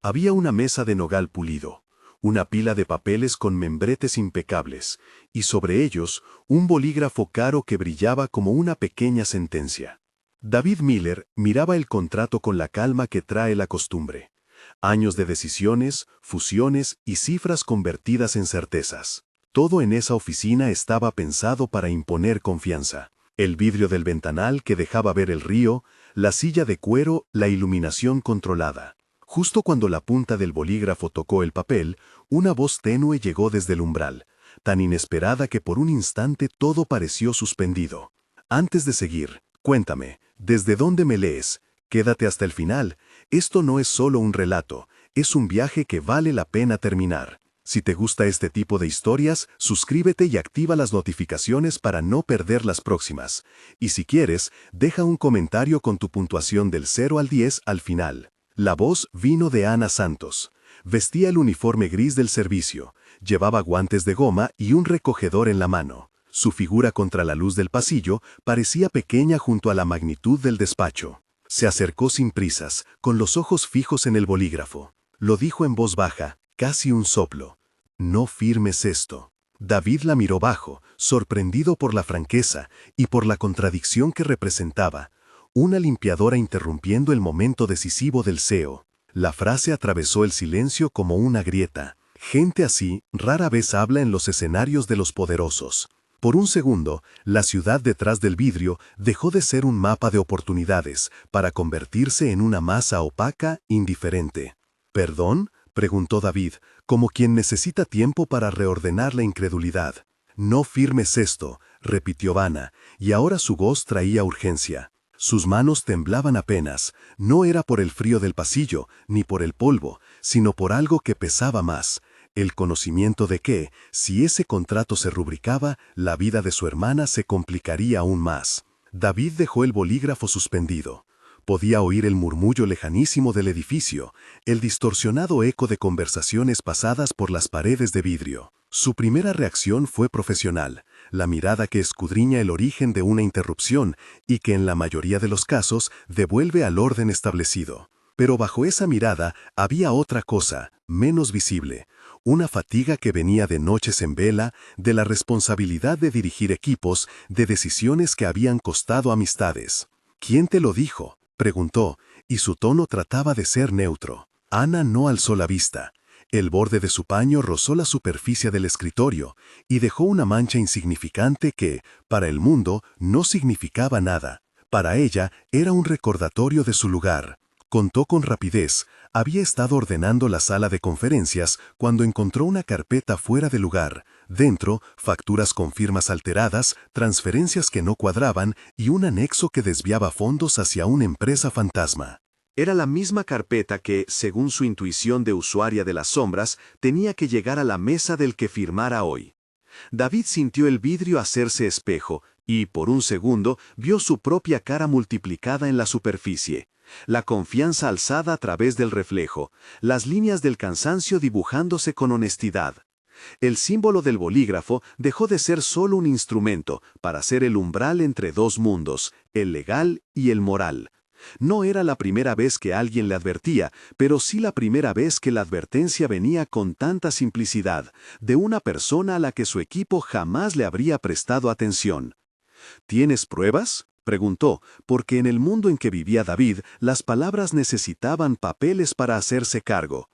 Había una mesa de nogal pulido, una pila de papeles con membretes impecables, y sobre ellos un bolígrafo caro que brillaba como una pequeña sentencia. David Miller miraba el contrato con la calma que trae la costumbre. Años de decisiones, fusiones y cifras convertidas en certezas. Todo en esa oficina estaba pensado para imponer confianza. El vidrio del ventanal que dejaba ver el río, la silla de cuero, la iluminación controlada. Justo cuando la punta del bolígrafo tocó el papel, una voz tenue llegó desde el umbral, tan inesperada que por un instante todo pareció suspendido. Antes de seguir, cuéntame, ¿desde dónde me lees? Quédate hasta el final. Esto no es solo un relato, es un viaje que vale la pena terminar. Si te gusta este tipo de historias, suscríbete y activa las notificaciones para no perder las próximas. Y si quieres, deja un comentario con tu puntuación del 0 al 10 al final. La voz vino de Ana Santos. Vestía el uniforme gris del servicio, llevaba guantes de goma y un recogedor en la mano. Su figura contra la luz del pasillo parecía pequeña junto a la magnitud del despacho. Se acercó sin prisas, con los ojos fijos en el bolígrafo. Lo dijo en voz baja, casi un soplo. No firmes esto. David la miró bajo, sorprendido por la franqueza y por la contradicción que representaba. Una limpiadora interrumpiendo el momento decisivo del CEO. La frase atravesó el silencio como una grieta. Gente así rara vez habla en los escenarios de los poderosos. Por un segundo, la ciudad detrás del vidrio dejó de ser un mapa de oportunidades para convertirse en una masa opaca, indiferente. ¿Perdón?, preguntó David, como quien necesita tiempo para reordenar la incredulidad. No firmes esto, repitió Vanna, y ahora su voz traía urgencia. Sus manos temblaban apenas, no era por el frío del pasillo, ni por el polvo, sino por algo que pesaba más. El conocimiento de que, si ese contrato se rubricaba, la vida de su hermana se complicaría aún más. David dejó el bolígrafo suspendido. Podía oír el murmullo lejanísimo del edificio, el distorsionado eco de conversaciones pasadas por las paredes de vidrio. Su primera reacción fue profesional, la mirada que escudriña el origen de una interrupción y que en la mayoría de los casos devuelve al orden establecido. Pero bajo esa mirada había otra cosa, menos visible, una fatiga que venía de noches en vela, de la responsabilidad de dirigir equipos, de decisiones que habían costado amistades. ¿Quién te lo dijo?, preguntó, y su tono trataba de ser neutro. Ana no alzó la vista. El borde de su paño rozó la superficie del escritorio y dejó una mancha insignificante que, para el mundo, no significaba nada. Para ella, era un recordatorio de su lugar. Contó con rapidez. Había estado ordenando la sala de conferencias cuando encontró una carpeta fuera de lugar. Dentro, facturas con firmas alteradas, transferencias que no cuadraban y un anexo que desviaba fondos hacia una empresa fantasma. Era la misma carpeta que, según su intuición de usuaria de las sombras, tenía que llegar a la mesa del que firmara hoy. David sintió el vidrio hacerse espejo y, por un segundo, vio su propia cara multiplicada en la superficie. La confianza alzada a través del reflejo, las líneas del cansancio dibujándose con honestidad. El símbolo del bolígrafo dejó de ser solo un instrumento para ser el umbral entre dos mundos, el legal y el moral. No era la primera vez que alguien le advertía, pero sí la primera vez que la advertencia venía con tanta simplicidad, de una persona a la que su equipo jamás le habría prestado atención. ¿Tienes pruebas?, preguntó, porque en el mundo en que vivía David, las palabras necesitaban papeles para hacerse cargo.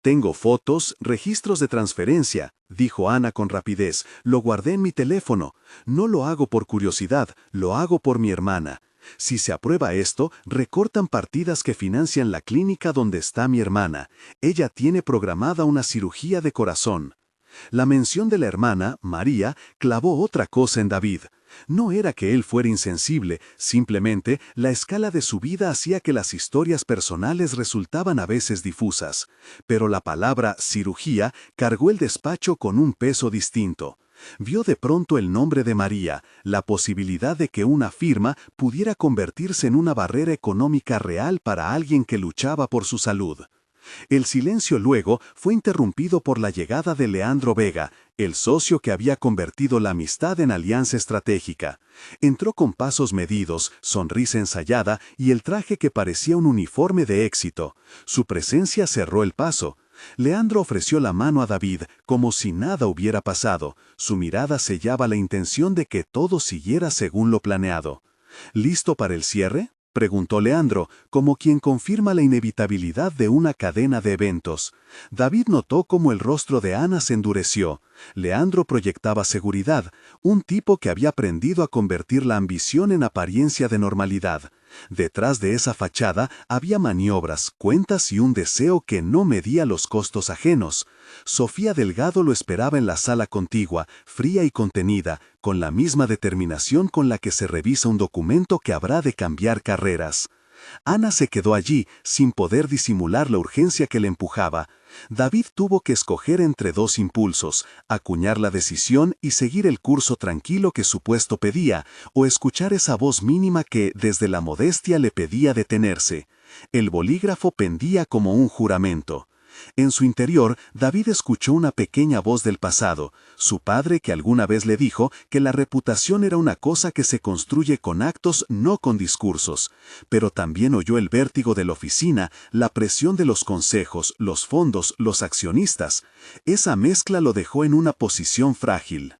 Tengo fotos, registros de transferencia, dijo Ana con rapidez. Lo guardé en mi teléfono. No lo hago por curiosidad, lo hago por mi hermana. Si se aprueba esto, recortan partidas que financian la clínica donde está mi hermana. Ella tiene programada una cirugía de corazón. La mención de la hermana, María, clavó otra cosa en David. No era que él fuera insensible, simplemente la escala de su vida hacía que las historias personales resultaban a veces difusas. Pero la palabra cirugía cargó el despacho con un peso distinto. Vio de pronto el nombre de María, la posibilidad de que una firma pudiera convertirse en una barrera económica real para alguien que luchaba por su salud. El silencio luego fue interrumpido por la llegada de Leandro Vega, el socio que había convertido la amistad en alianza estratégica. Entró con pasos medidos, sonrisa ensayada y el traje que parecía un uniforme de éxito. Su presencia cerró el paso. Leandro ofreció la mano a David como si nada hubiera pasado. Su mirada sellaba la intención de que todo siguiera según lo planeado. ¿Listo para el cierre?, preguntó Leandro, como quien confirma la inevitabilidad de una cadena de eventos. David notó cómo el rostro de Ana se endureció. Leandro proyectaba seguridad, un tipo que había aprendido a convertir la ambición en apariencia de normalidad. Detrás de esa fachada había maniobras, cuentas y un deseo que no medía los costos ajenos. Sofía Delgado lo esperaba en la sala contigua, fría y contenida, con la misma determinación con la que se revisa un documento que habrá de cambiar carreras. Ana se quedó allí, sin poder disimular la urgencia que le empujaba. David tuvo que escoger entre dos impulsos, acuñar la decisión y seguir el curso tranquilo que su puesto pedía, o escuchar esa voz mínima que, desde la modestia, le pedía detenerse. El bolígrafo pendía como un juramento. En su interior, David escuchó una pequeña voz del pasado, su padre que alguna vez le dijo que la reputación era una cosa que se construye con actos, no con discursos. Pero también oyó el vértigo de la oficina, la presión de los consejos, los fondos, los accionistas. Esa mezcla lo dejó en una posición frágil.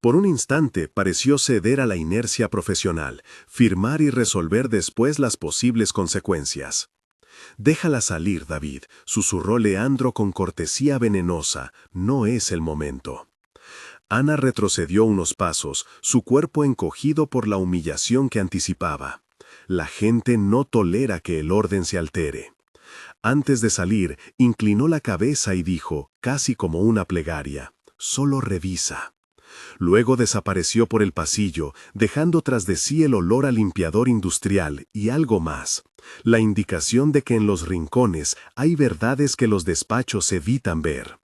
Por un instante pareció ceder a la inercia profesional, firmar y resolver después las posibles consecuencias. «Déjala salir, David», susurró Leandro con cortesía venenosa, «no es el momento». Ana retrocedió unos pasos, su cuerpo encogido por la humillación que anticipaba. La gente no tolera que el orden se altere. Antes de salir, inclinó la cabeza y dijo, casi como una plegaria, «Solo revisa». Luego desapareció por el pasillo, dejando tras de sí el olor a limpiador industrial y algo más, la indicación de que en los rincones hay verdades que los despachos evitan ver.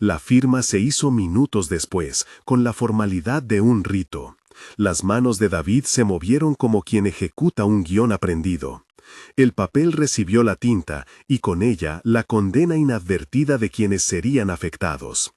La firma se hizo minutos después, con la formalidad de un rito. Las manos de David se movieron como quien ejecuta un guión aprendido. El papel recibió la tinta y con ella la condena inadvertida de quienes serían afectados.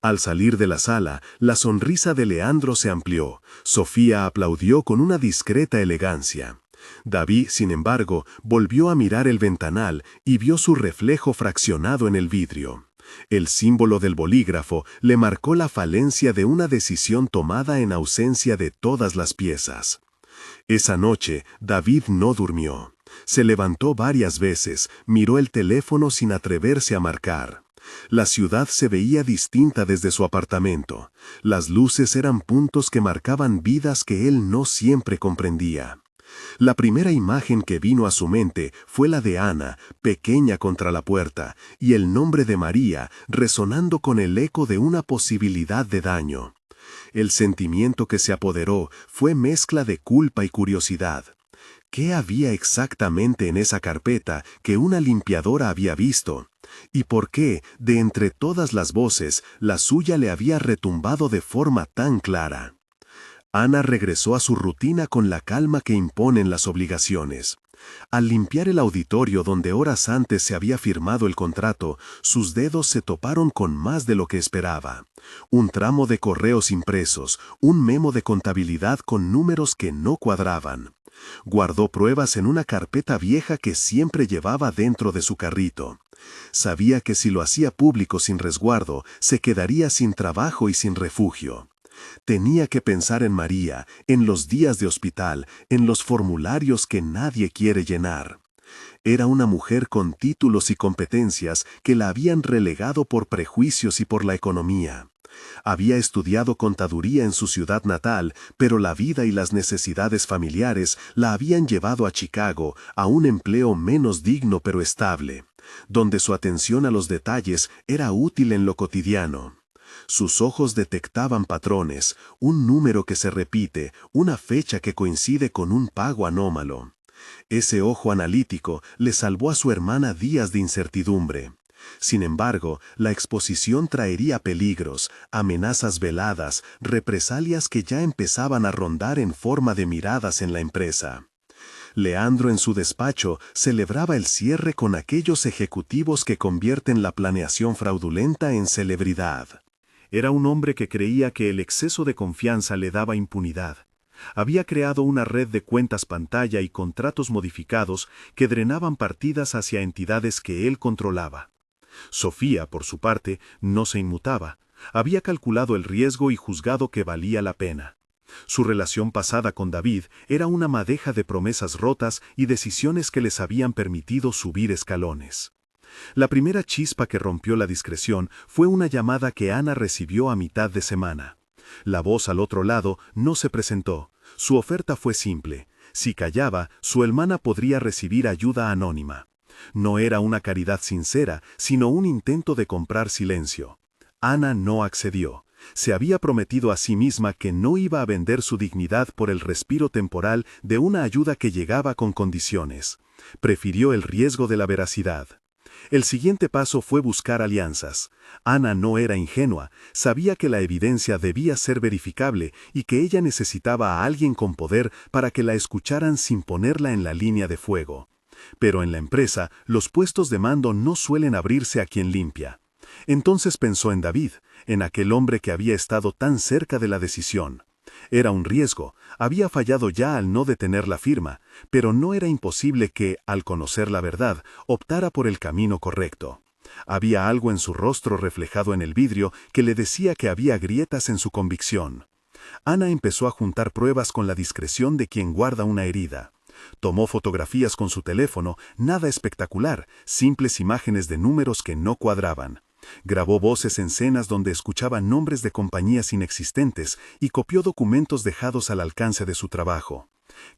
Al salir de la sala, la sonrisa de Leandro se amplió. Sofía aplaudió con una discreta elegancia. David, sin embargo, volvió a mirar el ventanal y vio su reflejo fraccionado en el vidrio. El símbolo del bolígrafo le marcó la falencia de una decisión tomada en ausencia de todas las piezas. Esa noche, David no durmió. Se levantó varias veces, miró el teléfono sin atreverse a marcar. La ciudad se veía distinta desde su apartamento. Las luces eran puntos que marcaban vidas que él no siempre comprendía. La primera imagen que vino a su mente fue la de Ana, pequeña contra la puerta, y el nombre de María, resonando con el eco de una posibilidad de daño. El sentimiento que se apoderó fue mezcla de culpa y curiosidad. ¿Qué había exactamente en esa carpeta que una limpiadora había visto? ¿Y por qué, de entre todas las voces, la suya le había retumbado de forma tan clara? Ana regresó a su rutina con la calma que imponen las obligaciones. Al limpiar el auditorio donde horas antes se había firmado el contrato, sus dedos se toparon con más de lo que esperaba. Un tramo de correos impresos, un memo de contabilidad con números que no cuadraban. Guardó pruebas en una carpeta vieja que siempre llevaba dentro de su carrito. Sabía que si lo hacía público sin resguardo, se quedaría sin trabajo y sin refugio. Tenía que pensar en María, en los días de hospital, en los formularios que nadie quiere llenar. Era una mujer con títulos y competencias que la habían relegado por prejuicios y por la economía. Había estudiado contaduría en su ciudad natal, pero la vida y las necesidades familiares la habían llevado a Chicago, a un empleo menos digno pero estable, donde su atención a los detalles era útil en lo cotidiano. Sus ojos detectaban patrones, un número que se repite, una fecha que coincide con un pago anómalo. Ese ojo analítico le salvó a su hermana días de incertidumbre. Sin embargo, la exposición traería peligros, amenazas veladas, represalias que ya empezaban a rondar en forma de miradas en la empresa. Leandro en su despacho celebraba el cierre con aquellos ejecutivos que convierten la planeación fraudulenta en celebridad. Era un hombre que creía que el exceso de confianza le daba impunidad. Había creado una red de cuentas pantalla y contratos modificados que drenaban partidas hacia entidades que él controlaba. Sofía, por su parte, no se inmutaba. Había calculado el riesgo y juzgado que valía la pena. Su relación pasada con David era una madeja de promesas rotas y decisiones que les habían permitido subir escalones. La primera chispa que rompió la discreción fue una llamada que Ana recibió a mitad de semana. La voz al otro lado no se presentó. Su oferta fue simple. Si callaba, su hermana podría recibir ayuda anónima. No era una caridad sincera, sino un intento de comprar silencio. Ana no accedió. Se había prometido a sí misma que no iba a vender su dignidad por el respiro temporal de una ayuda que llegaba con condiciones. Prefirió el riesgo de la veracidad. El siguiente paso fue buscar alianzas. Ana no era ingenua, sabía que la evidencia debía ser verificable y que ella necesitaba a alguien con poder para que la escucharan sin ponerla en la línea de fuego. Pero en la empresa, los puestos de mando no suelen abrirse a quien limpia. Entonces pensó en David, en aquel hombre que había estado tan cerca de la decisión. Era un riesgo, había fallado ya al no detener la firma, pero no era imposible que, al conocer la verdad, optara por el camino correcto. Había algo en su rostro reflejado en el vidrio que le decía que había grietas en su convicción. Ana empezó a juntar pruebas con la discreción de quien guarda una herida. Tomó fotografías con su teléfono, nada espectacular, simples imágenes de números que no cuadraban. Grabó voces en cenas donde escuchaba nombres de compañías inexistentes y copió documentos dejados al alcance de su trabajo.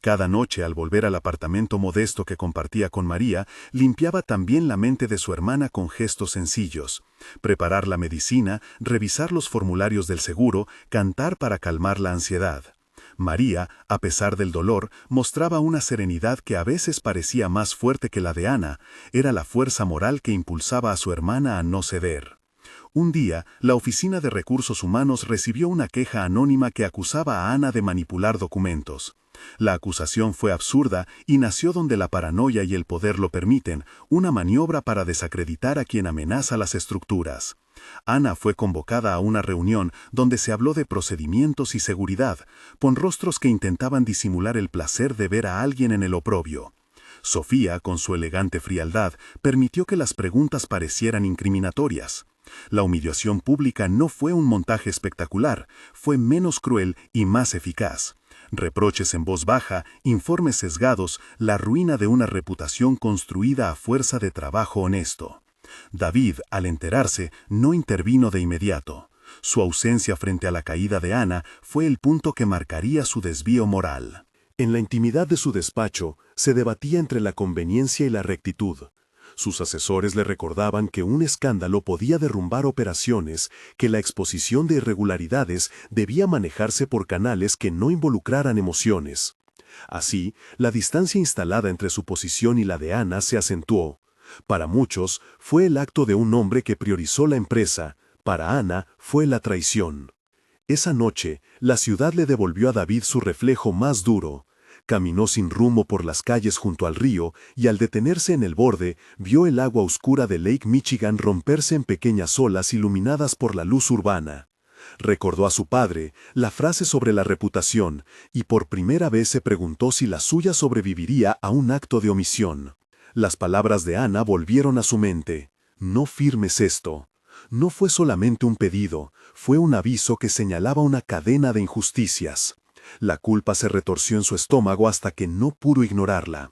Cada noche, al volver al apartamento modesto que compartía con María, limpiaba también la mente de su hermana con gestos sencillos. Preparar la medicina, revisar los formularios del seguro, cantar para calmar la ansiedad. María, a pesar del dolor, mostraba una serenidad que a veces parecía más fuerte que la de Ana. Era la fuerza moral que impulsaba a su hermana a no ceder. Un día, la Oficina de Recursos Humanos recibió una queja anónima que acusaba a Ana de manipular documentos. La acusación fue absurda y nació donde la paranoia y el poder lo permiten, una maniobra para desacreditar a quien amenaza las estructuras. Ana fue convocada a una reunión donde se habló de procedimientos y seguridad, con rostros que intentaban disimular el placer de ver a alguien en el oprobio. Sofía, con su elegante frialdad, permitió que las preguntas parecieran incriminatorias. La humillación pública no fue un montaje espectacular, fue menos cruel y más eficaz. Reproches en voz baja, informes sesgados, la ruina de una reputación construida a fuerza de trabajo honesto. David, al enterarse, no intervino de inmediato. Su ausencia frente a la caída de Ana fue el punto que marcaría su desvío moral. En la intimidad de su despacho, se debatía entre la conveniencia y la rectitud. Sus asesores le recordaban que un escándalo podía derrumbar operaciones, que la exposición de irregularidades debía manejarse por canales que no involucraran emociones. Así, la distancia instalada entre su posición y la de Ana se acentuó. Para muchos, fue el acto de un hombre que priorizó la empresa. Para Ana, fue la traición. Esa noche, la ciudad le devolvió a David su reflejo más duro. Caminó sin rumbo por las calles junto al río y al detenerse en el borde, vio el agua oscura de Lake Michigan romperse en pequeñas olas iluminadas por la luz urbana. Recordó a su padre la frase sobre la reputación y por primera vez se preguntó si la suya sobreviviría a un acto de omisión. Las palabras de Ana volvieron a su mente. No firmes esto. No fue solamente un pedido, fue un aviso que señalaba una cadena de injusticias. La culpa se retorció en su estómago hasta que no pudo ignorarla.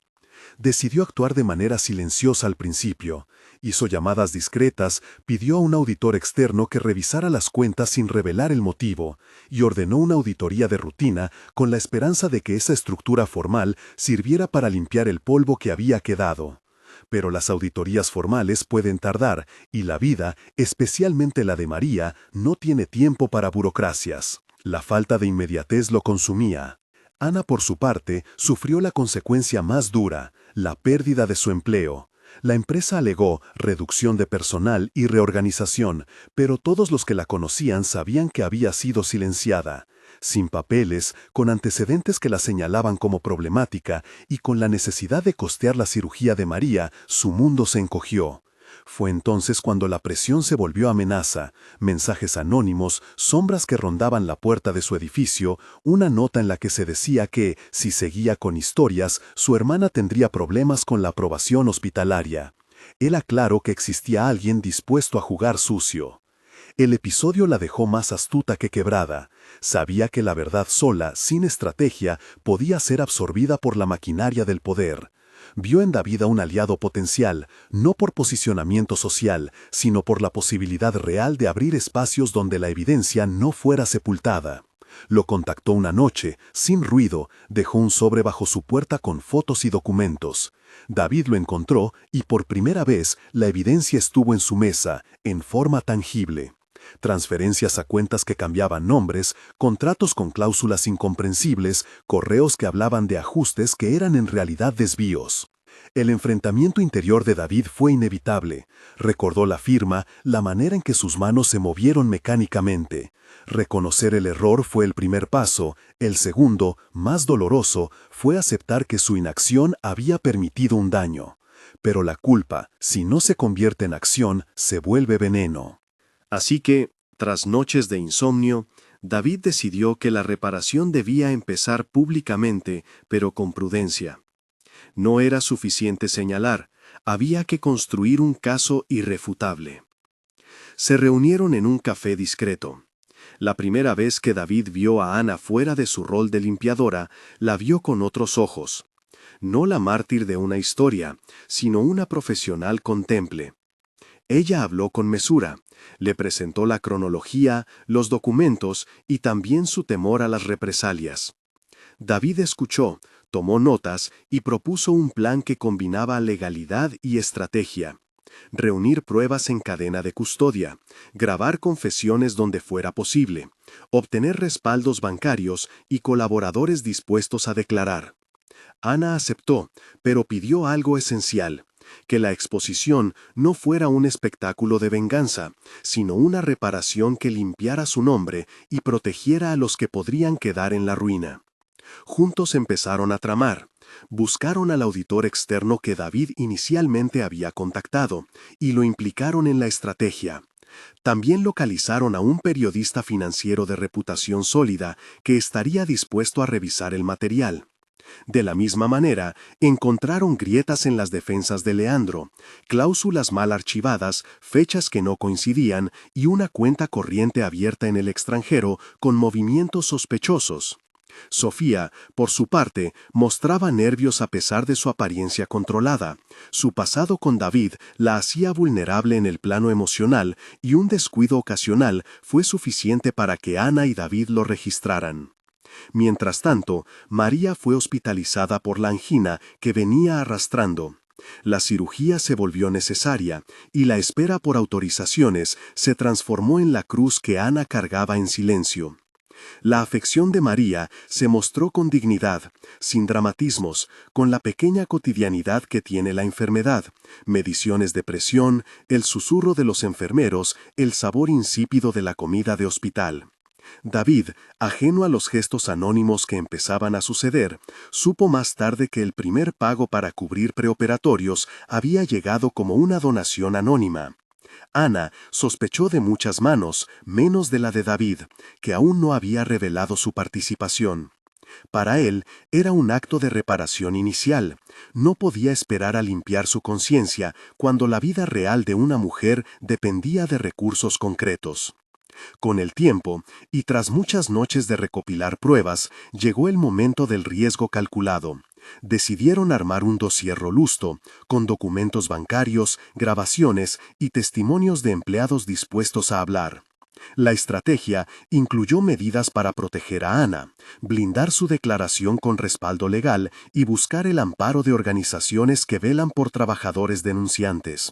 Decidió actuar de manera silenciosa al principio. Hizo llamadas discretas, pidió a un auditor externo que revisara las cuentas sin revelar el motivo, y ordenó una auditoría de rutina con la esperanza de que esa estructura formal sirviera para limpiar el polvo que había quedado. Pero las auditorías formales pueden tardar, y la vida, especialmente la de María, no tiene tiempo para burocracias. La falta de inmediatez lo consumía. Ana, por su parte, sufrió la consecuencia más dura, la pérdida de su empleo. La empresa alegó reducción de personal y reorganización, pero todos los que la conocían sabían que había sido silenciada, sin papeles, con antecedentes que la señalaban como problemática y con la necesidad de costear la cirugía de María, su mundo se encogió. Fue entonces cuando la presión se volvió amenaza, mensajes anónimos, sombras que rondaban la puerta de su edificio, una nota en la que se decía que, si seguía con historias, su hermana tendría problemas con la aprobación hospitalaria. Él aclaró que existía alguien dispuesto a jugar sucio. El episodio la dejó más astuta que quebrada. Sabía que la verdad sola, sin estrategia, podía ser absorbida por la maquinaria del poder. Vio en David a un aliado potencial, no por posicionamiento social, sino por la posibilidad real de abrir espacios donde la evidencia no fuera sepultada. Lo contactó una noche, sin ruido, dejó un sobre bajo su puerta con fotos y documentos. David lo encontró y por primera vez la evidencia estuvo en su mesa, en forma tangible. Transferencias a cuentas que cambiaban nombres, contratos con cláusulas incomprensibles, correos que hablaban de ajustes que eran en realidad desvíos. El enfrentamiento interior de David fue inevitable. Recordó la firma, la manera en que sus manos se movieron mecánicamente. Reconocer el error fue el primer paso. El segundo, más doloroso, fue aceptar que su inacción había permitido un daño. Pero la culpa, si no se convierte en acción, se vuelve veneno. Así que, tras noches de insomnio, David decidió que la reparación debía empezar públicamente, pero con prudencia. No era suficiente señalar, había que construir un caso irrefutable. Se reunieron en un café discreto. La primera vez que David vio a Ana fuera de su rol de limpiadora, la vio con otros ojos. No la mártir de una historia, sino una profesional con temple. Ella habló con mesura, le presentó la cronología, los documentos y también su temor a las represalias. David escuchó, tomó notas y propuso un plan que combinaba legalidad y estrategia. Reunir pruebas en cadena de custodia, grabar confesiones donde fuera posible, obtener respaldos bancarios y colaboradores dispuestos a declarar. Ana aceptó, pero pidió algo esencial: que la exposición no fuera un espectáculo de venganza, sino una reparación que limpiara su nombre y protegiera a los que podrían quedar en la ruina. Juntos empezaron a tramar. Buscaron al auditor externo que David inicialmente había contactado y lo implicaron en la estrategia. También localizaron a un periodista financiero de reputación sólida que estaría dispuesto a revisar el material. De la misma manera, encontraron grietas en las defensas de Leandro, cláusulas mal archivadas, fechas que no coincidían y una cuenta corriente abierta en el extranjero con movimientos sospechosos. Sofía, por su parte, mostraba nervios a pesar de su apariencia controlada. Su pasado con David la hacía vulnerable en el plano emocional y un descuido ocasional fue suficiente para que Ana y David lo registraran. Mientras tanto, María fue hospitalizada por la angina que venía arrastrando. La cirugía se volvió necesaria y la espera por autorizaciones se transformó en la cruz que Ana cargaba en silencio. La afección de María se mostró con dignidad, sin dramatismos, con la pequeña cotidianidad que tiene la enfermedad: mediciones de presión, el susurro de los enfermeros, el sabor insípido de la comida de hospital. David, ajeno a los gestos anónimos que empezaban a suceder, supo más tarde que el primer pago para cubrir preoperatorios había llegado como una donación anónima. Ana sospechó de muchas manos, menos de la de David, que aún no había revelado su participación. Para él era un acto de reparación inicial. No podía esperar a limpiar su conciencia cuando la vida real de una mujer dependía de recursos concretos. Con el tiempo, y tras muchas noches de recopilar pruebas, llegó el momento del riesgo calculado. Decidieron armar un dossier robusto, con documentos bancarios, grabaciones y testimonios de empleados dispuestos a hablar. La estrategia incluyó medidas para proteger a Ana, blindar su declaración con respaldo legal y buscar el amparo de organizaciones que velan por trabajadores denunciantes.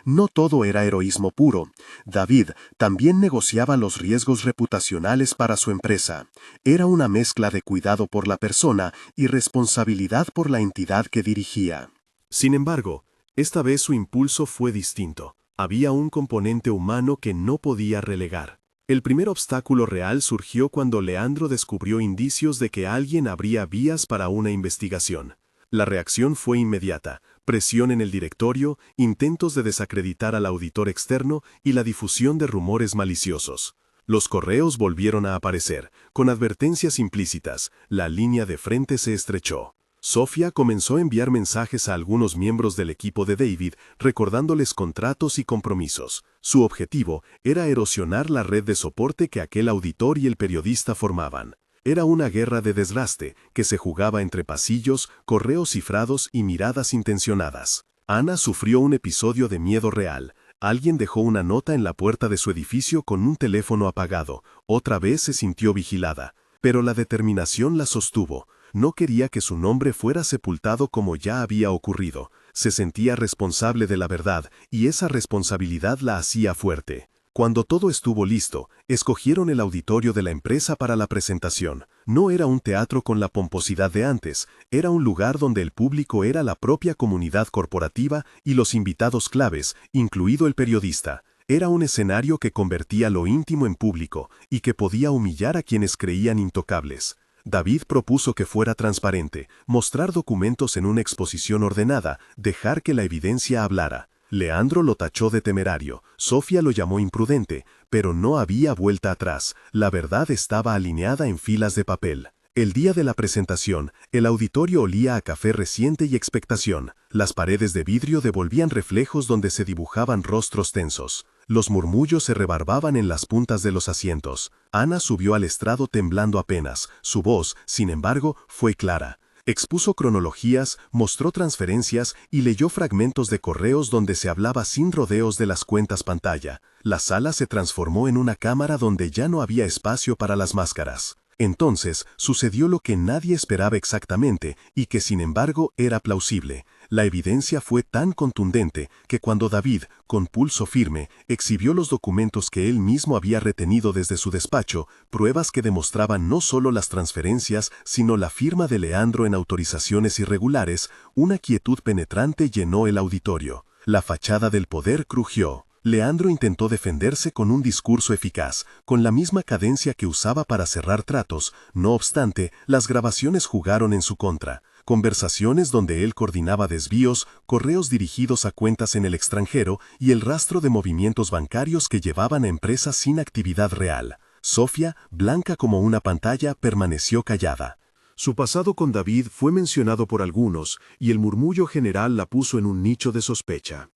No todo era heroísmo puro. David también negociaba los riesgos reputacionales para su empresa. Era una mezcla de cuidado por la persona y responsabilidad por la entidad que dirigía. Sin embargo, Esta vez su impulso fue distinto. Había un componente humano que no podía relegar. El primer obstáculo real surgió cuando Leandro descubrió indicios de que alguien abría vías para una investigación. La reacción fue inmediata: presión en el directorio, intentos de desacreditar al auditor externo y la difusión de rumores maliciosos. Los correos volvieron a aparecer, con advertencias implícitas. La línea de frente se estrechó. Sofía comenzó a enviar mensajes a algunos miembros del equipo de David, recordándoles contratos y compromisos. Su objetivo era erosionar la red de soporte que aquel auditor y el periodista formaban. Era una guerra de desgaste que se jugaba entre pasillos, correos cifrados y miradas intencionadas. Ana sufrió un episodio de miedo real. Alguien dejó una nota en la puerta de su edificio con un teléfono apagado. Otra vez se sintió vigilada, pero la determinación la sostuvo. No quería que su nombre fuera sepultado como ya había ocurrido. Se sentía responsable de la verdad, y esa responsabilidad la hacía fuerte. Cuando todo estuvo listo, escogieron el auditorio de la empresa para la presentación. No era un teatro con la pomposidad de antes, era un lugar donde el público era la propia comunidad corporativa y los invitados claves, incluido el periodista. Era un escenario que convertía lo íntimo en público y que podía humillar a quienes creían intocables. David propuso que fuera transparente, mostrar documentos en una exposición ordenada, dejar que la evidencia hablara. Leandro lo tachó de temerario, Sofía lo llamó imprudente, pero no había vuelta atrás. La verdad estaba alineada en filas de papel. El día de la presentación, el auditorio olía a café reciente y expectación. Las paredes de vidrio devolvían reflejos donde se dibujaban rostros tensos. Los murmullos se rebarbaban en las puntas de los asientos. Ana subió al estrado temblando apenas. Su voz, sin embargo, fue clara. Expuso cronologías, mostró transferencias y leyó fragmentos de correos donde se hablaba sin rodeos de las cuentas pantalla. La sala se transformó en una cámara donde ya no había espacio para las máscaras. Entonces sucedió lo que nadie esperaba exactamente y que sin embargo era plausible. La evidencia fue tan contundente que cuando David, con pulso firme, exhibió los documentos que él mismo había retenido desde su despacho, pruebas que demostraban no solo las transferencias, sino la firma de Leandro en autorizaciones irregulares, una quietud penetrante llenó el auditorio. La fachada del poder crujió. Leandro intentó defenderse con un discurso eficaz, con la misma cadencia que usaba para cerrar tratos. No obstante, las grabaciones jugaron en su contra. Conversaciones donde él coordinaba desvíos, correos dirigidos a cuentas en el extranjero y el rastro de movimientos bancarios que llevaban a empresas sin actividad real. Sofía, blanca como una pantalla, permaneció callada. Su pasado con David fue mencionado por algunos y el murmullo general la puso en un nicho de sospecha.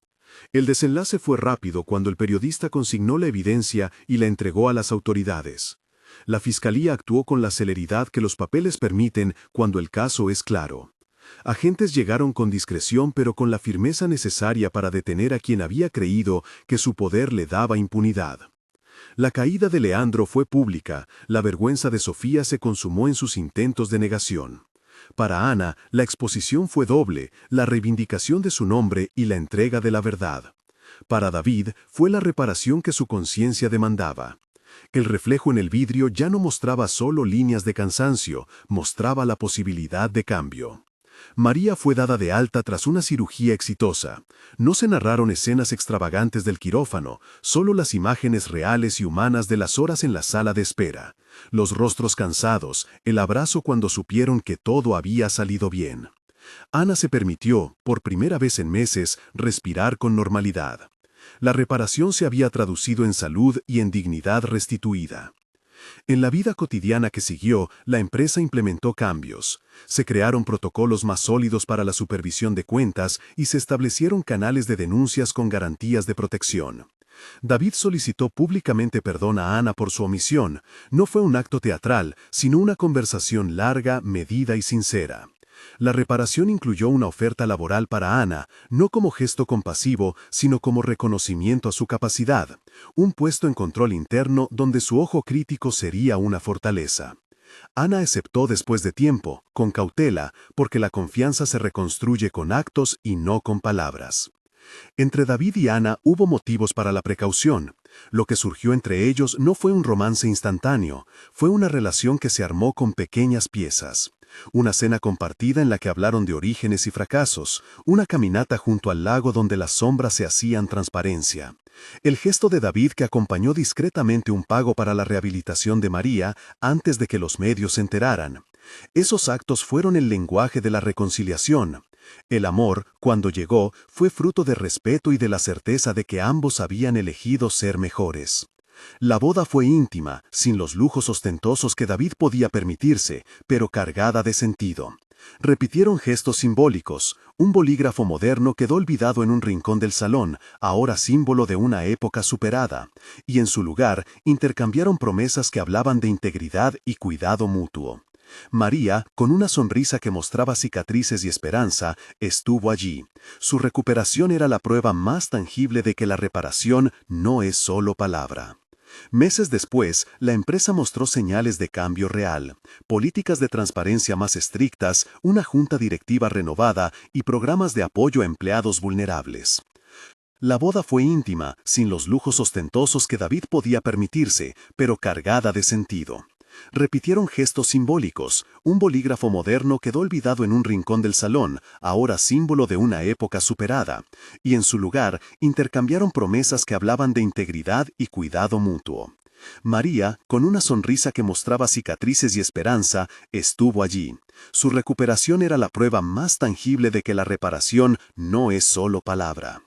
El desenlace fue rápido cuando el periodista consignó la evidencia y la entregó a las autoridades. La fiscalía actuó con la celeridad que los papeles permiten cuando el caso es claro. Agentes llegaron con discreción pero con la firmeza necesaria para detener a quien había creído que su poder le daba impunidad. La caída de Leandro fue pública, la vergüenza de Sofía se consumó en sus intentos de negación. Para Ana, la exposición fue doble, la reivindicación de su nombre y la entrega de la verdad. Para David, fue la reparación que su conciencia demandaba. El reflejo en el vidrio ya no mostraba solo líneas de cansancio, mostraba la posibilidad de cambio. María fue dada de alta tras una cirugía exitosa. No se narraron escenas extravagantes del quirófano, solo las imágenes reales y humanas de las horas en la sala de espera. Los rostros cansados, el abrazo cuando supieron que todo había salido bien. Ana se permitió, por primera vez en meses, respirar con normalidad. La reparación se había traducido en salud y en dignidad restituida. En la vida cotidiana que siguió, la empresa implementó cambios. Se crearon protocolos más sólidos para la supervisión de cuentas y se establecieron canales de denuncias con garantías de protección. David solicitó públicamente perdón a Ana por su omisión. No fue un acto teatral, sino una conversación larga, medida y sincera. La reparación incluyó una oferta laboral para Ana, no como gesto compasivo, sino como reconocimiento a su capacidad. Un puesto en control interno donde su ojo crítico sería una fortaleza. Ana aceptó después de tiempo, con cautela, porque la confianza se reconstruye con actos y no con palabras. Entre David y Ana hubo motivos para la precaución. Lo que surgió entre ellos no fue un romance instantáneo, fue una relación que se armó con pequeñas piezas. Una cena compartida en la que hablaron de orígenes y fracasos, una caminata junto al lago donde las sombras se hacían transparencia. El gesto de David que acompañó discretamente un pago para la rehabilitación de María antes de que los medios se enteraran. Esos actos fueron el lenguaje de la reconciliación. El amor, cuando llegó, fue fruto de respeto y de la certeza de que ambos habían elegido ser mejores. La boda fue íntima, sin los lujos ostentosos que David podía permitirse, pero cargada de sentido. Repitieron gestos simbólicos. Un bolígrafo moderno quedó olvidado en un rincón del salón, ahora símbolo de una época superada, y en su lugar intercambiaron promesas que hablaban de integridad y cuidado mutuo. María, con una sonrisa que mostraba cicatrices y esperanza, estuvo allí. Su recuperación era la prueba más tangible de que la reparación no es solo palabra. Meses después, la empresa mostró señales de cambio real, políticas de transparencia más estrictas, una junta directiva renovada y programas de apoyo a empleados vulnerables. La boda fue íntima, sin los lujos ostentosos que David podía permitirse, pero cargada de sentido. Repitieron gestos simbólicos. Un bolígrafo moderno quedó olvidado en un rincón del salón, ahora símbolo de una época superada, y en su lugar intercambiaron promesas que hablaban de integridad y cuidado mutuo. María, con una sonrisa que mostraba cicatrices y esperanza, estuvo allí. Su recuperación era la prueba más tangible de que la reparación no es solo palabra.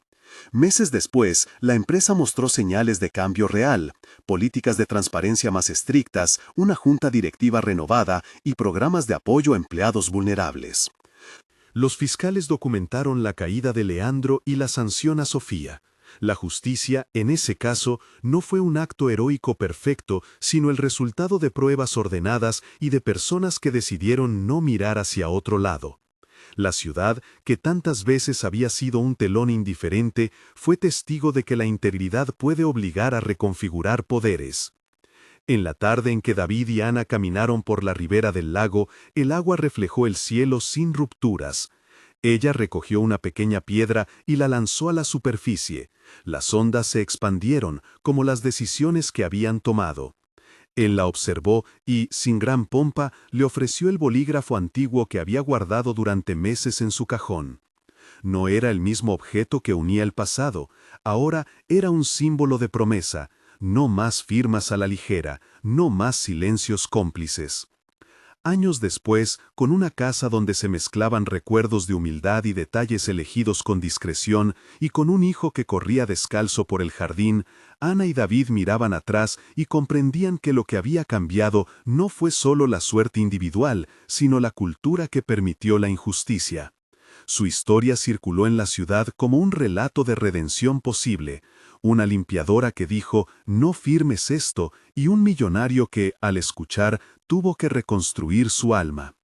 Meses después, la empresa mostró señales de cambio real, políticas de transparencia más estrictas, una junta directiva renovada y programas de apoyo a empleados vulnerables. Los fiscales documentaron la caída de Leandro y la sanción a Sofía. La justicia, en ese caso, no fue un acto heroico perfecto, sino el resultado de pruebas ordenadas y de personas que decidieron no mirar hacia otro lado. La ciudad, que tantas veces había sido un telón indiferente, fue testigo de que la integridad puede obligar a reconfigurar poderes. En la tarde en que David y Ana caminaron por la ribera del lago, el agua reflejó el cielo sin rupturas. Ella recogió una pequeña piedra y la lanzó a la superficie. Las ondas se expandieron, como las decisiones que habían tomado. Él la observó y, sin gran pompa, le ofreció el bolígrafo antiguo que había guardado durante meses en su cajón. No era el mismo objeto que unía el pasado, ahora era un símbolo de promesa, no más firmas a la ligera, no más silencios cómplices. Años después, con una casa donde se mezclaban recuerdos de humildad y detalles elegidos con discreción, y con un hijo que corría descalzo por el jardín, Ana y David miraban atrás y comprendían que lo que había cambiado no fue solo la suerte individual, sino la cultura que permitió la injusticia. Su historia circuló en la ciudad como un relato de redención posible, una limpiadora que dijo, «No firmes esto», y un millonario que, al escuchar, tuvo que reconstruir su alma.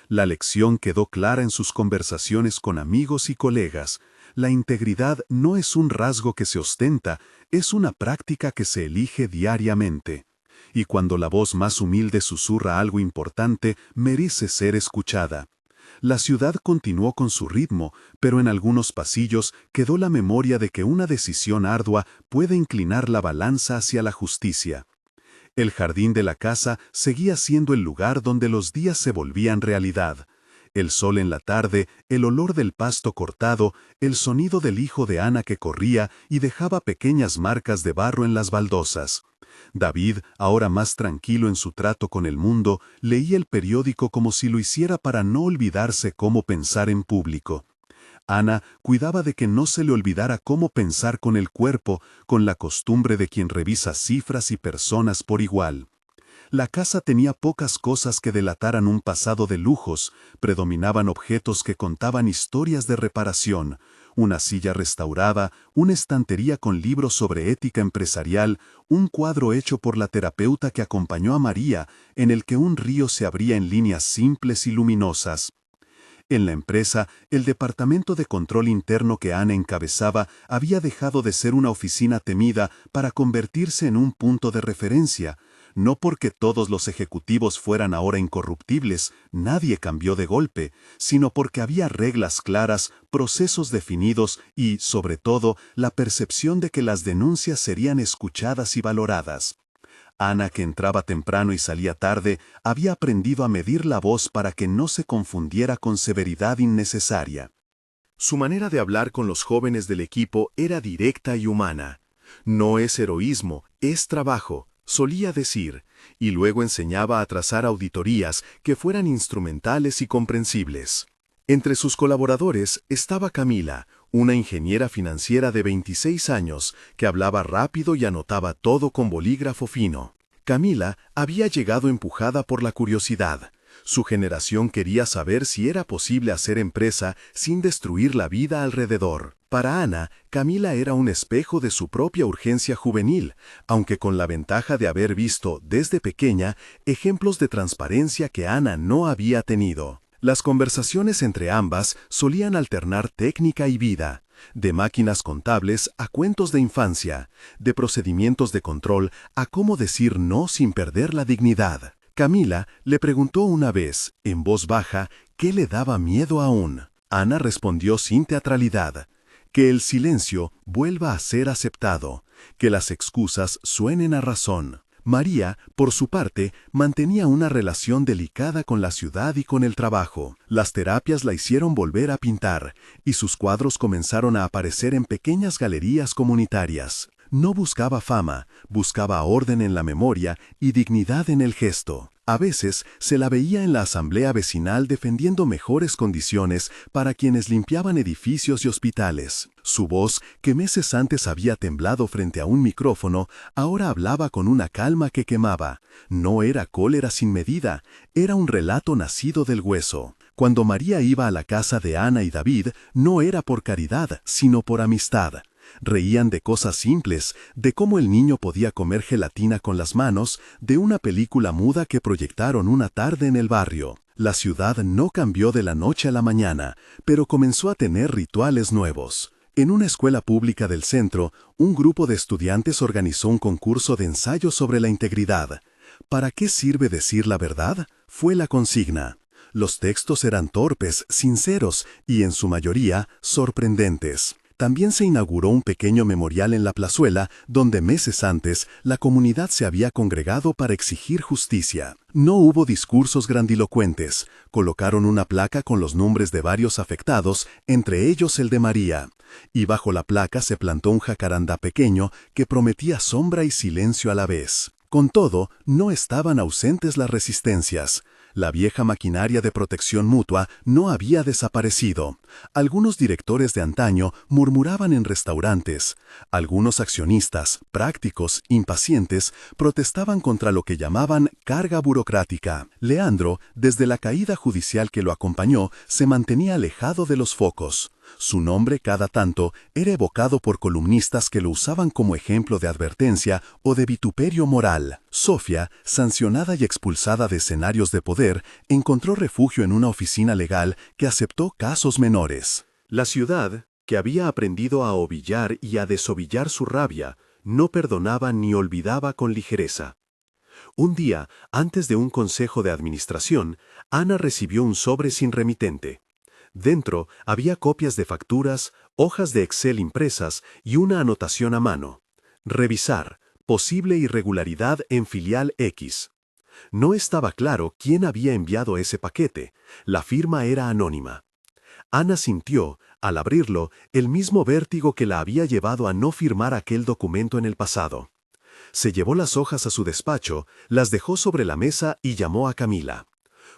La lección quedó clara en sus conversaciones con amigos y colegas. La integridad no es un rasgo que se ostenta, es una práctica que se elige diariamente. Y cuando la voz más humilde susurra algo importante, merece ser escuchada. La ciudad continuó con su ritmo, pero en algunos pasillos quedó la memoria de que una decisión ardua puede inclinar la balanza hacia la justicia. El jardín de la casa seguía siendo el lugar donde los días se volvían realidad. El sol en la tarde, el olor del pasto cortado, el sonido del hijo de Ana que corría y dejaba pequeñas marcas de barro en las baldosas. David, ahora más tranquilo en su trato con el mundo, leía el periódico como si lo hiciera para no olvidarse cómo pensar en público. Ana cuidaba de que no se le olvidara cómo pensar con el cuerpo, con la costumbre de quien revisa cifras y personas por igual. La casa tenía pocas cosas que delataran un pasado de lujos, predominaban objetos que contaban historias de reparación, una silla restaurada, una estantería con libros sobre ética empresarial, un cuadro hecho por la terapeuta que acompañó a María, en el que un río se abría en líneas simples y luminosas. En la empresa, el departamento de control interno que Ana encabezaba había dejado de ser una oficina temida para convertirse en un punto de referencia. No porque todos los ejecutivos fueran ahora incorruptibles, nadie cambió de golpe, sino porque había reglas claras, procesos definidos y, sobre todo, la percepción de que las denuncias serían escuchadas y valoradas. Ana, que entraba temprano y salía tarde, había aprendido a medir la voz para que no se confundiera con severidad innecesaria. Su manera de hablar con los jóvenes del equipo era directa y humana. No es heroísmo, es trabajo, solía decir, y luego enseñaba a trazar auditorías que fueran instrumentales y comprensibles. Entre sus colaboradores estaba Camila, una ingeniera financiera de 26 años que hablaba rápido y anotaba todo con bolígrafo fino. Camila había llegado empujada por la curiosidad. Su generación quería saber si era posible hacer empresa sin destruir la vida alrededor. Para Ana, Camila era un espejo de su propia urgencia juvenil, aunque con la ventaja de haber visto, desde pequeña, ejemplos de transparencia que Ana no había tenido. Las conversaciones entre ambas solían alternar técnica y vida, de máquinas contables a cuentos de infancia, de procedimientos de control a cómo decir no sin perder la dignidad. Camila le preguntó una vez, en voz baja, qué le daba miedo aún. Ana respondió sin teatralidad, que el silencio vuelva a ser aceptado, que las excusas suenen a razón. María, por su parte, mantenía una relación delicada con la ciudad y con el trabajo. Las terapias la hicieron volver a pintar, y sus cuadros comenzaron a aparecer en pequeñas galerías comunitarias. No buscaba fama, buscaba orden en la memoria y dignidad en el gesto. A veces se la veía en la asamblea vecinal defendiendo mejores condiciones para quienes limpiaban edificios y hospitales. Su voz, que meses antes había temblado frente a un micrófono, ahora hablaba con una calma que quemaba. No era cólera sin medida, era un relato nacido del hueso. Cuando María iba a la casa de Ana y David, no era por caridad, sino por amistad. Reían de cosas simples, de cómo el niño podía comer gelatina con las manos, de una película muda que proyectaron una tarde en el barrio. La ciudad no cambió de la noche a la mañana, pero comenzó a tener rituales nuevos. En una escuela pública del centro, un grupo de estudiantes organizó un concurso de ensayo sobre la integridad. ¿Para qué sirve decir la verdad? Fue la consigna. Los textos eran torpes, sinceros y, en su mayoría, sorprendentes. También se inauguró un pequeño memorial en la plazuela, donde meses antes la comunidad se había congregado para exigir justicia. No hubo discursos grandilocuentes. Colocaron una placa con los nombres de varios afectados, entre ellos el de María. Y bajo la placa se plantó un jacarandá pequeño que prometía sombra y silencio a la vez. Con todo, no estaban ausentes las resistencias. La vieja maquinaria de protección mutua no había desaparecido. Algunos directores de antaño murmuraban en restaurantes. Algunos accionistas, prácticos, impacientes, protestaban contra lo que llamaban carga burocrática. Leandro, desde la caída judicial que lo acompañó, se mantenía alejado de los focos. Su nombre cada tanto era evocado por columnistas que lo usaban como ejemplo de advertencia o de vituperio moral. Sofía, sancionada y expulsada de escenarios de poder, encontró refugio en una oficina legal que aceptó casos menores. La ciudad, que había aprendido a ovillar y a desovillar su rabia, no perdonaba ni olvidaba con ligereza. Un día, antes de un consejo de administración, Ana recibió un sobre sin remitente. Dentro había copias de facturas, hojas de Excel impresas y una anotación a mano. Revisar, posible irregularidad en filial X. No estaba claro quién había enviado ese paquete. La firma era anónima. Ana sintió, al abrirlo, el mismo vértigo que la había llevado a no firmar aquel documento en el pasado. Se llevó las hojas a su despacho, las dejó sobre la mesa y llamó a Camila.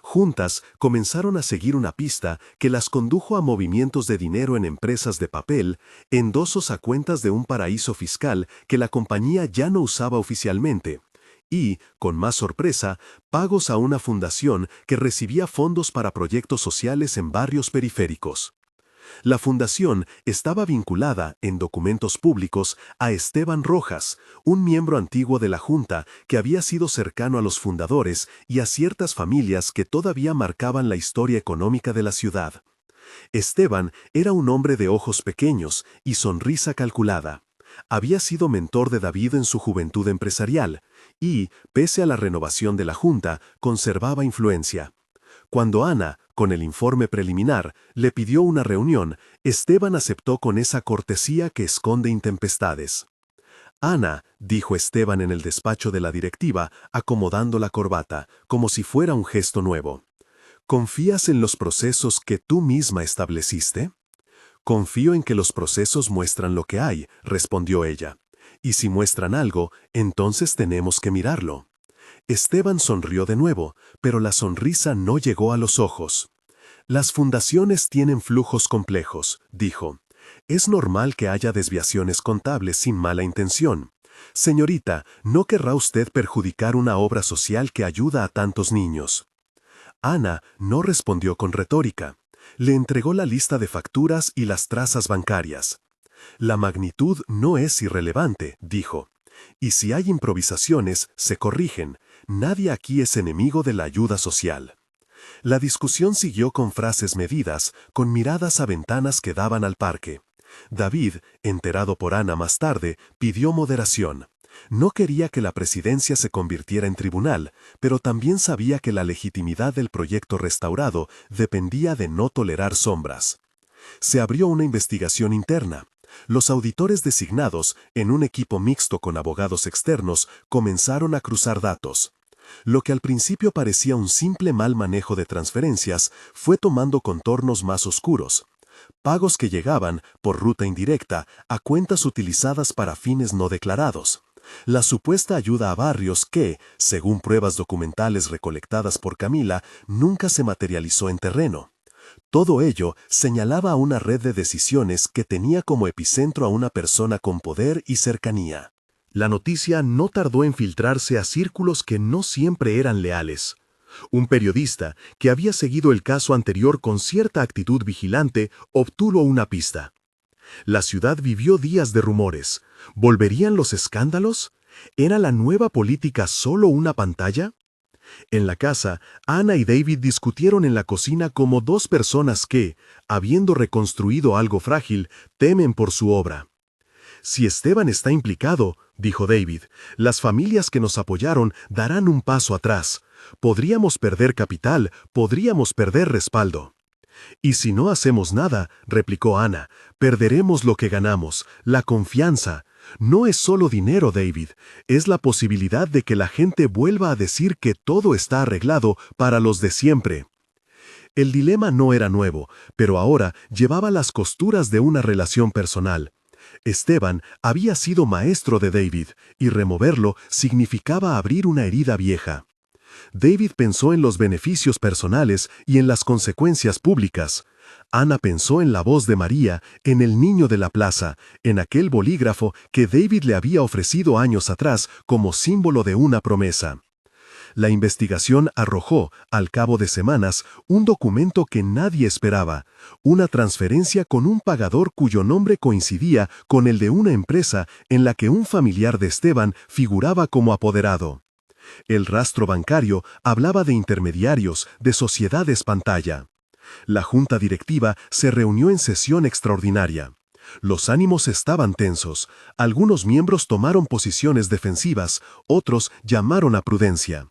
Juntas comenzaron a seguir una pista que las condujo a movimientos de dinero en empresas de papel, endosos a cuentas de un paraíso fiscal que la compañía ya no usaba oficialmente, y, con más sorpresa, pagos a una fundación que recibía fondos para proyectos sociales en barrios periféricos. La fundación estaba vinculada, en documentos públicos, a Esteban Rojas, un miembro antiguo de la Junta que había sido cercano a los fundadores y a ciertas familias que todavía marcaban la historia económica de la ciudad. Esteban era un hombre de ojos pequeños y sonrisa calculada. Había sido mentor de David en su juventud empresarial y, pese a la renovación de la Junta, conservaba influencia. Cuando Ana, con el informe preliminar, le pidió una reunión, Esteban aceptó con esa cortesía que esconde intempestades. Ana, dijo Esteban en el despacho de la directiva, acomodando la corbata, como si fuera un gesto nuevo. ¿Confías en los procesos que tú misma estableciste? Confío en que los procesos muestran lo que hay, respondió ella. Y si muestran algo, entonces tenemos que mirarlo. Esteban sonrió de nuevo, pero la sonrisa no llegó a los ojos. Las fundaciones tienen flujos complejos, dijo. Es normal que haya desviaciones contables sin mala intención. Señorita, ¿no querrá usted perjudicar una obra social que ayuda a tantos niños? Ana no respondió con retórica. Le entregó la lista de facturas y las trazas bancarias. La magnitud no es irrelevante, dijo. Y si hay improvisaciones, se corrigen. Nadie aquí es enemigo de la ayuda social. La discusión siguió con frases medidas, con miradas a ventanas que daban al parque. David, enterado por Ana más tarde, pidió moderación. No quería que la presidencia se convirtiera en tribunal, pero también sabía que la legitimidad del proyecto restaurado dependía de no tolerar sombras. Se abrió una investigación interna. Los auditores designados, en un equipo mixto con abogados externos, comenzaron a cruzar datos. Lo que al principio parecía un simple mal manejo de transferencias fue tomando contornos más oscuros. Pagos que llegaban, por ruta indirecta, a cuentas utilizadas para fines no declarados. La supuesta ayuda a barrios que, según pruebas documentales recolectadas por Camila, nunca se materializó en terreno. Todo ello señalaba a una red de decisiones que tenía como epicentro a una persona con poder y cercanía. La noticia no tardó en filtrarse a círculos que no siempre eran leales. Un periodista, que había seguido el caso anterior con cierta actitud vigilante, obtuvo una pista. La ciudad vivió días de rumores. ¿Volverían los escándalos? ¿Era la nueva política solo una pantalla? En la casa, Ana y David discutieron en la cocina como dos personas que, habiendo reconstruido algo frágil, temen por su obra. Si Esteban está implicado, dijo David, las familias que nos apoyaron darán un paso atrás. Podríamos perder capital, podríamos perder respaldo. Y si no hacemos nada, replicó Ana, perderemos lo que ganamos, la confianza. No es solo dinero, David, es la posibilidad de que la gente vuelva a decir que todo está arreglado para los de siempre. El dilema no era nuevo, pero ahora llevaba las costuras de una relación personal. Esteban había sido maestro de David, y removerlo significaba abrir una herida vieja. David pensó en los beneficios personales y en las consecuencias públicas. Ana pensó en la voz de María, en el niño de la plaza, en aquel bolígrafo que David le había ofrecido años atrás como símbolo de una promesa. La investigación arrojó, al cabo de semanas, un documento que nadie esperaba, una transferencia con un pagador cuyo nombre coincidía con el de una empresa en la que un familiar de Esteban figuraba como apoderado. El rastro bancario hablaba de intermediarios, de sociedades pantalla. La junta directiva se reunió en sesión extraordinaria. Los ánimos estaban tensos. Algunos miembros tomaron posiciones defensivas, otros llamaron a prudencia.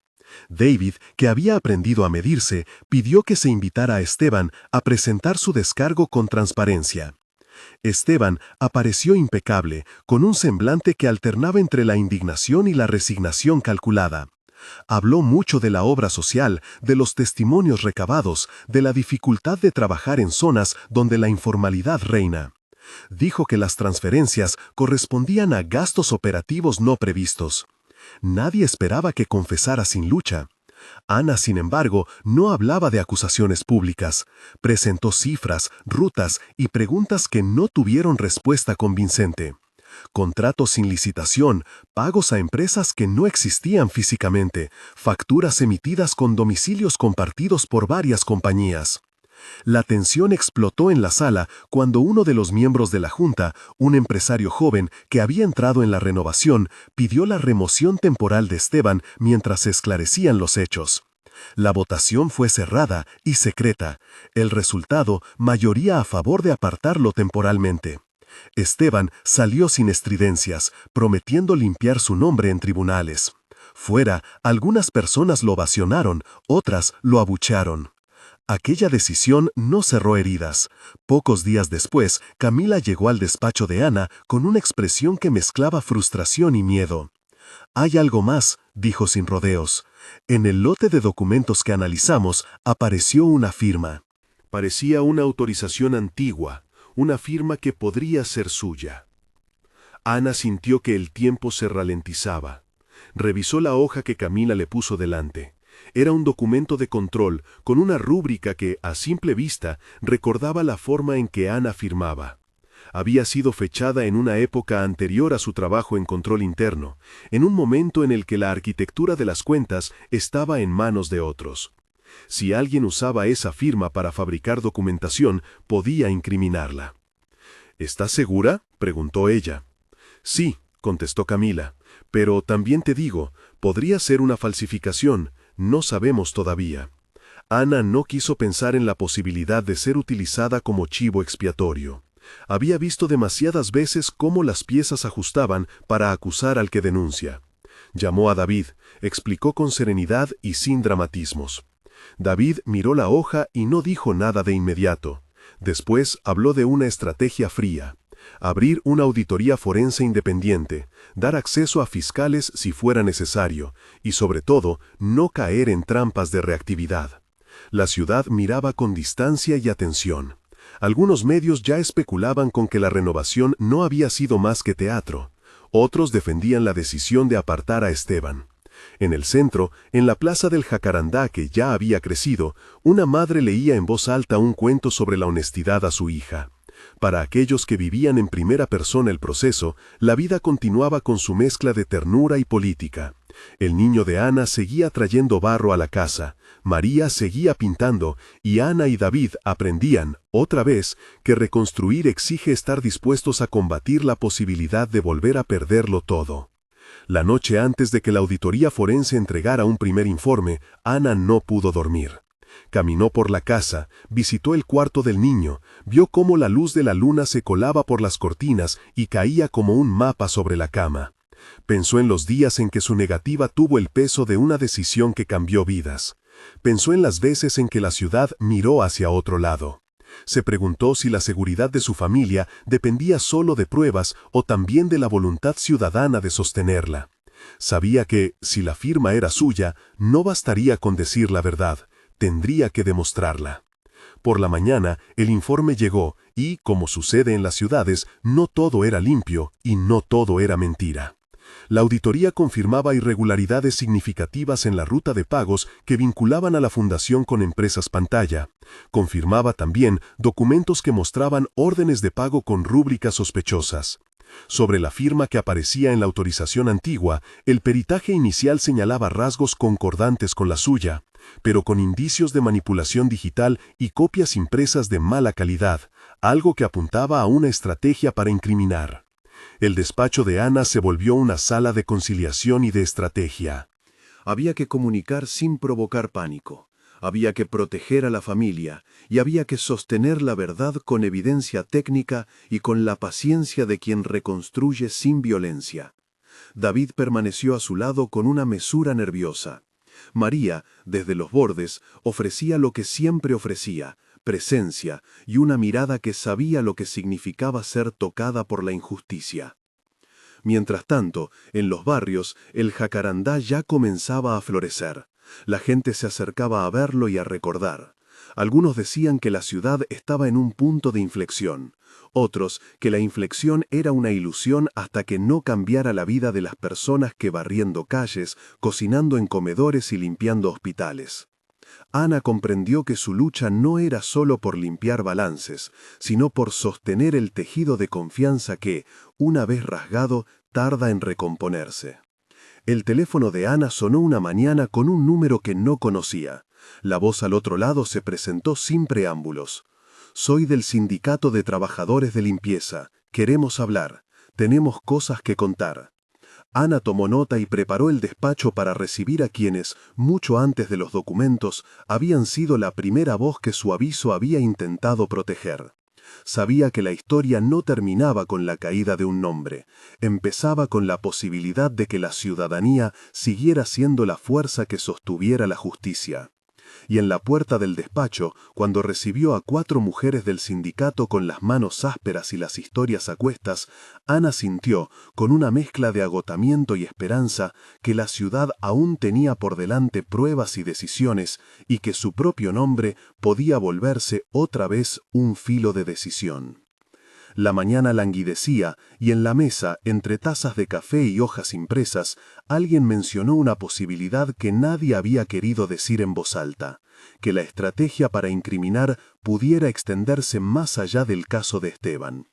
David, que había aprendido a medirse, pidió que se invitara a Esteban a presentar su descargo con transparencia. Esteban apareció impecable, con un semblante que alternaba entre la indignación y la resignación calculada. Habló mucho de la obra social, de los testimonios recabados, de la dificultad de trabajar en zonas donde la informalidad reina. Dijo que las transferencias correspondían a gastos operativos no previstos. Nadie esperaba que confesara sin lucha. Ana, sin embargo, no hablaba de acusaciones públicas. Presentó cifras, rutas y preguntas que no tuvieron respuesta convincente. Contratos sin licitación, pagos a empresas que no existían físicamente, facturas emitidas con domicilios compartidos por varias compañías. La tensión explotó en la sala cuando uno de los miembros de la Junta, un empresario joven que había entrado en la renovación, pidió la remoción temporal de Esteban mientras se esclarecían los hechos. La votación fue cerrada y secreta. El resultado, mayoría a favor de apartarlo temporalmente. Esteban salió sin estridencias, prometiendo limpiar su nombre en tribunales. Fuera, algunas personas lo ovacionaron, otras lo abuchearon. Aquella decisión no cerró heridas. Pocos días después, Camila llegó al despacho de Ana con una expresión que mezclaba frustración y miedo. «Hay algo más», dijo sin rodeos. «En el lote de documentos que analizamos apareció una firma». Parecía una autorización antigua, una firma que podría ser suya. Ana sintió que el tiempo se ralentizaba. Revisó la hoja que Camila le puso delante. Era un documento de control con una rúbrica que, a simple vista, recordaba la forma en que Ana firmaba. Había sido fechada en una época anterior a su trabajo en control interno, en un momento en el que la arquitectura de las cuentas estaba en manos de otros. Si alguien usaba esa firma para fabricar documentación, podía incriminarla. ¿Estás segura?, preguntó ella. Sí, contestó Camila, pero también te digo, podría ser una falsificación, no sabemos todavía. Ana no quiso pensar en la posibilidad de ser utilizada como chivo expiatorio. Había visto demasiadas veces cómo las piezas ajustaban para acusar al que denuncia. Llamó a David, explicó con serenidad y sin dramatismos. David miró la hoja y no dijo nada de inmediato. Después habló de una estrategia fría. Abrir una auditoría forense independiente, dar acceso a fiscales si fuera necesario, y sobre todo, no caer en trampas de reactividad. La ciudad miraba con distancia y atención. Algunos medios ya especulaban con que la renovación no había sido más que teatro. Otros defendían la decisión de apartar a Esteban. En el centro, en la plaza del Jacarandá que ya había crecido, una madre leía en voz alta un cuento sobre la honestidad a su hija. Para aquellos que vivían en primera persona el proceso, la vida continuaba con su mezcla de ternura y política. El niño de Ana seguía trayendo barro a la casa, María seguía pintando, y Ana y David aprendían, otra vez, que reconstruir exige estar dispuestos a combatir la posibilidad de volver a perderlo todo. La noche antes de que la auditoría forense entregara un primer informe, Ana no pudo dormir. Caminó por la casa, visitó el cuarto del niño, vio cómo la luz de la luna se colaba por las cortinas y caía como un mapa sobre la cama. Pensó en los días en que su negativa tuvo el peso de una decisión que cambió vidas. Pensó en las veces en que la ciudad miró hacia otro lado. Se preguntó si la seguridad de su familia dependía solo de pruebas o también de la voluntad ciudadana de sostenerla. Sabía que, si la firma era suya, no bastaría con decir la verdad, tendría que demostrarla. Por la mañana, el informe llegó y, como sucede en las ciudades, no todo era limpio y no todo era mentira. La auditoría confirmaba irregularidades significativas en la ruta de pagos que vinculaban a la fundación con empresas pantalla. Confirmaba también documentos que mostraban órdenes de pago con rúbricas sospechosas. Sobre la firma que aparecía en la autorización antigua, el peritaje inicial señalaba rasgos concordantes con la suya, pero con indicios de manipulación digital y copias impresas de mala calidad, algo que apuntaba a una estrategia para incriminar. El despacho de Ana se volvió una sala de conciliación y de estrategia. Había que comunicar sin provocar pánico. Había que proteger a la familia y había que sostener la verdad con evidencia técnica y con la paciencia de quien reconstruye sin violencia. David permaneció a su lado con una mesura nerviosa. María, desde los bordes, ofrecía lo que siempre ofrecía, presencia y una mirada que sabía lo que significaba ser tocada por la injusticia. Mientras tanto, en los barrios, el jacarandá ya comenzaba a florecer. La gente se acercaba a verlo y a recordar. Algunos decían que la ciudad estaba en un punto de inflexión. Otros, que la inflexión era una ilusión hasta que no cambiara la vida de las personas que barriendo calles, cocinando en comedores y limpiando hospitales. Ana comprendió que su lucha no era solo por limpiar balances, sino por sostener el tejido de confianza que, una vez rasgado, tarda en recomponerse. El teléfono de Ana sonó una mañana con un número que no conocía. La voz al otro lado se presentó sin preámbulos. «Soy del Sindicato de Trabajadores de Limpieza. Queremos hablar. Tenemos cosas que contar». Ana tomó nota y preparó el despacho para recibir a quienes, mucho antes de los documentos, habían sido la primera voz que su aviso había intentado proteger. Sabía que la historia no terminaba con la caída de un nombre, empezaba con la posibilidad de que la ciudadanía siguiera siendo la fuerza que sostuviera la justicia. y en la puerta del despacho, cuando recibió a 4 mujeres del sindicato con las manos ásperas y las historias a cuestas, Ana sintió, con una mezcla de agotamiento y esperanza, que la ciudad aún tenía por delante pruebas y decisiones, y que su propio nombre podía volverse otra vez un filo de decisión. La mañana languidecía, y en la mesa, entre tazas de café y hojas impresas, alguien mencionó una posibilidad que nadie había querido decir en voz alta: que la estrategia para incriminar pudiera extenderse más allá del caso de Esteban,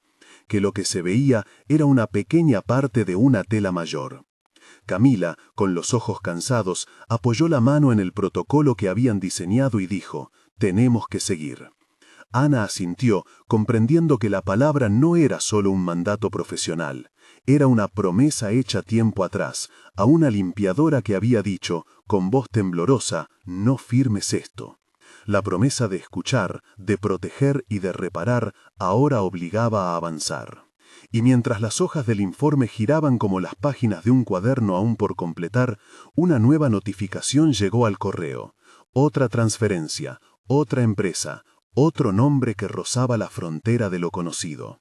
que lo que se veía era una pequeña parte de una tela mayor. Camila, con los ojos cansados, apoyó la mano en el protocolo que habían diseñado y dijo: «Tenemos que seguir». Ana asintió, comprendiendo que la palabra no era solo un mandato profesional, era una promesa hecha tiempo atrás, a una limpiadora que había dicho, con voz temblorosa: «No firmes esto». La promesa de escuchar, de proteger y de reparar ahora obligaba a avanzar. Y mientras las hojas del informe giraban como las páginas de un cuaderno aún por completar, una nueva notificación llegó al correo. Otra transferencia, otra empresa, otro nombre que rozaba la frontera de lo conocido.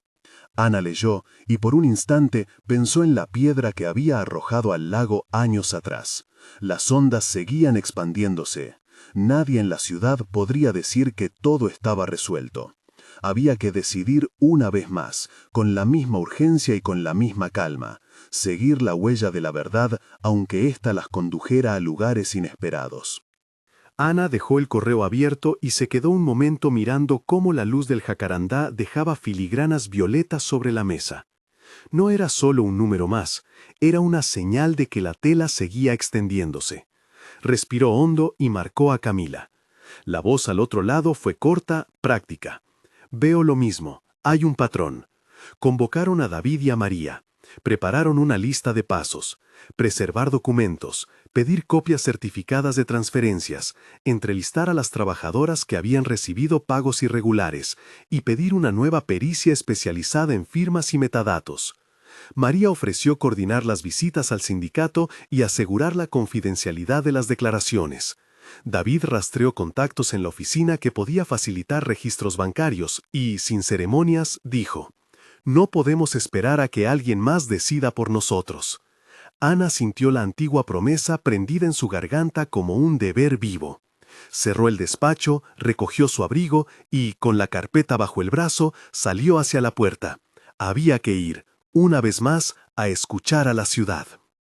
Ana leyó y por un instante pensó en la piedra que había arrojado al lago años atrás. Las ondas seguían expandiéndose. Nadie en la ciudad podría decir que todo estaba resuelto. Había que decidir una vez más, con la misma urgencia y con la misma calma, seguir la huella de la verdad, aunque ésta las condujera a lugares inesperados. Ana dejó el correo abierto y se quedó un momento mirando cómo la luz del jacarandá dejaba filigranas violetas sobre la mesa. No era solo un número más, era una señal de que la tela seguía extendiéndose. Respiró hondo y marcó a Camila. La voz al otro lado fue corta, práctica. «Veo lo mismo, hay un patrón». Convocaron a David y a María. Prepararon una lista de pasos: preservar documentos, pedir copias certificadas de transferencias, entrevistar a las trabajadoras que habían recibido pagos irregulares y pedir una nueva pericia especializada en firmas y metadatos. María ofreció coordinar las visitas al sindicato y asegurar la confidencialidad de las declaraciones. David rastreó contactos en la oficina que podía facilitar registros bancarios y, sin ceremonias, dijo: «No podemos esperar a que alguien más decida por nosotros». Ana sintió la antigua promesa prendida en su garganta como un deber vivo. Cerró el despacho, recogió su abrigo y, con la carpeta bajo el brazo, salió hacia la puerta. Había que ir, una vez más, a escuchar a la ciudad.